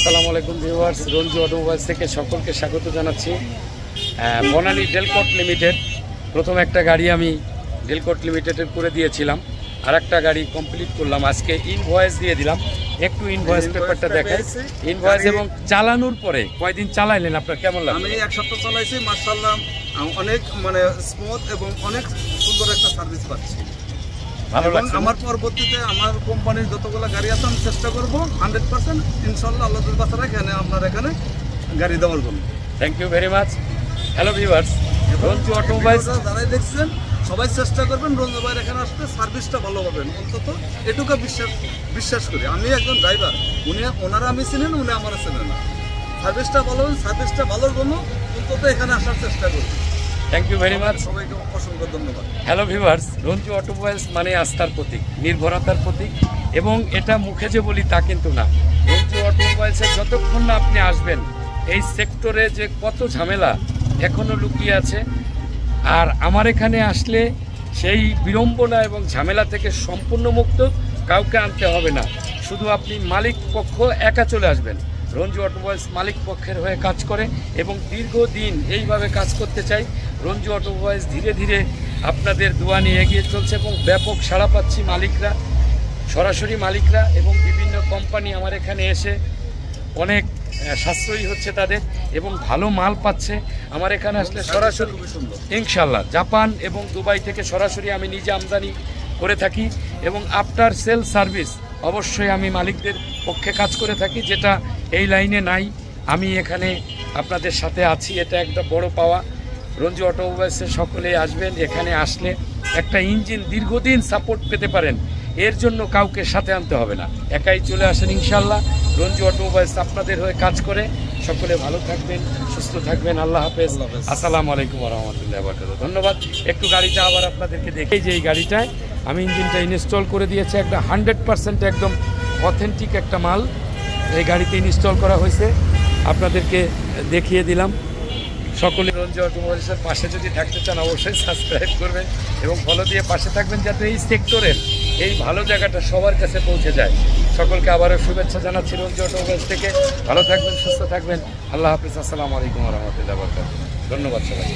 আসসালামু আলাইকুম viewers, Ranju automobiles থেকে সকলকে স্বাগত জানাচ্ছি। বনানী ডেলকোট লিমিটেড প্রথম একটা গাড়ি আমি ডেলকোট লিমিটেডের করে দিয়েছিলাম, আর একটা গাড়ি কমপ্লিট করলাম। আজকে ইনভয়েস দিয়ে দিলাম, একটু ইনভয়েস পেপারটা দেখেন। ইনভয়েস এবং চালানোর পরে কয়দিন চালাইলেন, আপনার কেমন লাগে? আমি এক সপ্তাহ চালাইছি, মাশাআল্লাহ অনেক স্মুথ এবং অনেক সুন্দর একটা সার্ভিস পাচ্ছি। ভালো লাগছে। আমার পরবর্তীতে আমার কোম্পানির যতগুলো গাড়ি আছে আমি চেষ্টা করবো 100% ইনশাআল্লাহ আল্লাহ বাচ্চারা এখানে আপনার এখানে গাড়ি দেওয়ার জন্য। Thank you very much. Hello viewers, Ranju automobiles যারাই দেখছেন সবাই চেষ্টা করবেন রঞ্জু ভাইয়ের এখানে আসতে, সার্ভিসটা ভালো পাবেন। অন্তত এটুকু বিশ্বাস করি। আমি একজন ড্রাইভার, ওনারা আমি চিনেন, উনি আমার চেনেন না। সার্ভিসটা ভালো হবে, সার্ভিসটা ভালোর জন্য অন্তত এখানে আসার চেষ্টা করি। থ্যাংক ইউ ভেরি মাচ, সবাইকে অসংখ্য ধন্যবাদ। হ্যালো ভিউয়ার্স, রঞ্জু অটোমোবাইলস মানে আস্থার প্রতীক, নির্ভরতার প্রতীক। এবং এটা মুখে যে বলি তা কিন্তু না। রঞ্জু অটোমোবাইলসে যতক্ষণ না আপনি আসবেন, এই সেক্টরে যে কত ঝামেলা এখনও লুকিয়ে আছে, আর আমার এখানে আসলে সেই বিড়ম্বনা এবং ঝামেলা থেকে সম্পূর্ণ মুক্ত, কাউকে আনতে হবে না। শুধু আপনি মালিক পক্ষ একা চলে আসবেন। রঞ্জু অটোমোবাইলস মালিক পক্ষের হয়ে কাজ করে এবং দীর্ঘদিন এইভাবে কাজ করতে চাই। রঞ্জু অটোমোবাইলস ধীরে ধীরে আপনাদের দোয়া নিয়ে এগিয়ে চলছে এবং ব্যাপক সাড়া পাচ্ছি মালিকরা, সরাসরি মালিকরা এবং বিভিন্ন কোম্পানি আমার এখানে এসে অনেক সাশ্রয়ী হচ্ছে তাদের এবং ভালো মাল পাচ্ছে আমার এখানে আসলে। সরাসরি ইনশাল্লাহ জাপান এবং দুবাই থেকে সরাসরি আমি নিজে আমদানি করে থাকি এবং আফটার সেল সার্ভিস অবশ্যই আমি মালিকদের পক্ষে কাজ করে থাকি, যেটা এই লাইনে নাই। আমি এখানে আপনাদের সাথে আছি, এটা একটা বড় পাওয়া। রঞ্জু অটোমোবাইলসে সকলেই আসবেন, এখানে আসলে একটা ইঞ্জিন দীর্ঘদিন সাপোর্ট পেতে পারেন। এর জন্য কাউকে সাথে আনতে হবে না, একাই চলে আসেন ইনশাল্লাহ। রঞ্জু অটোমোবাইলস আপনাদের হয়ে কাজ করে। সকলে ভালো থাকবেন, সুস্থ থাকবেন। আল্লাহ হাফেজ। আসসালামু আলাইকুম ওয়া রাহমাতুল্লাহি ওয়া বারাকাতুহু। ধন্যবাদ। একটু গাড়িটা আবার আপনাদেরকে দেখে, যে এই গাড়িটায় আমি ইঞ্জিনটা ইনস্টল করে দিয়েছি, একটা 100% একদম অথেন্টিক একটা মাল এই গাড়িতে ইনস্টল করা হয়েছে, আপনাদেরকে দেখিয়ে দিলাম। সকলে রঞ্জু অটোমোবাইলসের পাশে যদি থাকতে চান অবশ্যই সাবস্ক্রাইব করবেন এবং ফলো দিয়ে পাশে থাকবেন, যাতে এই সেক্টরের এই ভালো জায়গাটা সবার কাছে পৌঁছে যায়। সকলকে আবারও শুভেচ্ছা জানাচ্ছি রঞ্জু অটোমোবাইলস থেকে। ভালো থাকবেন, সুস্থ থাকবেন। আল্লাহ হাফিজ। আসসালামু আলাইকুম ওয়া রাহমাতুল্লাহি ওয়া বারাকাতুহু। ধন্যবাদ সবাই।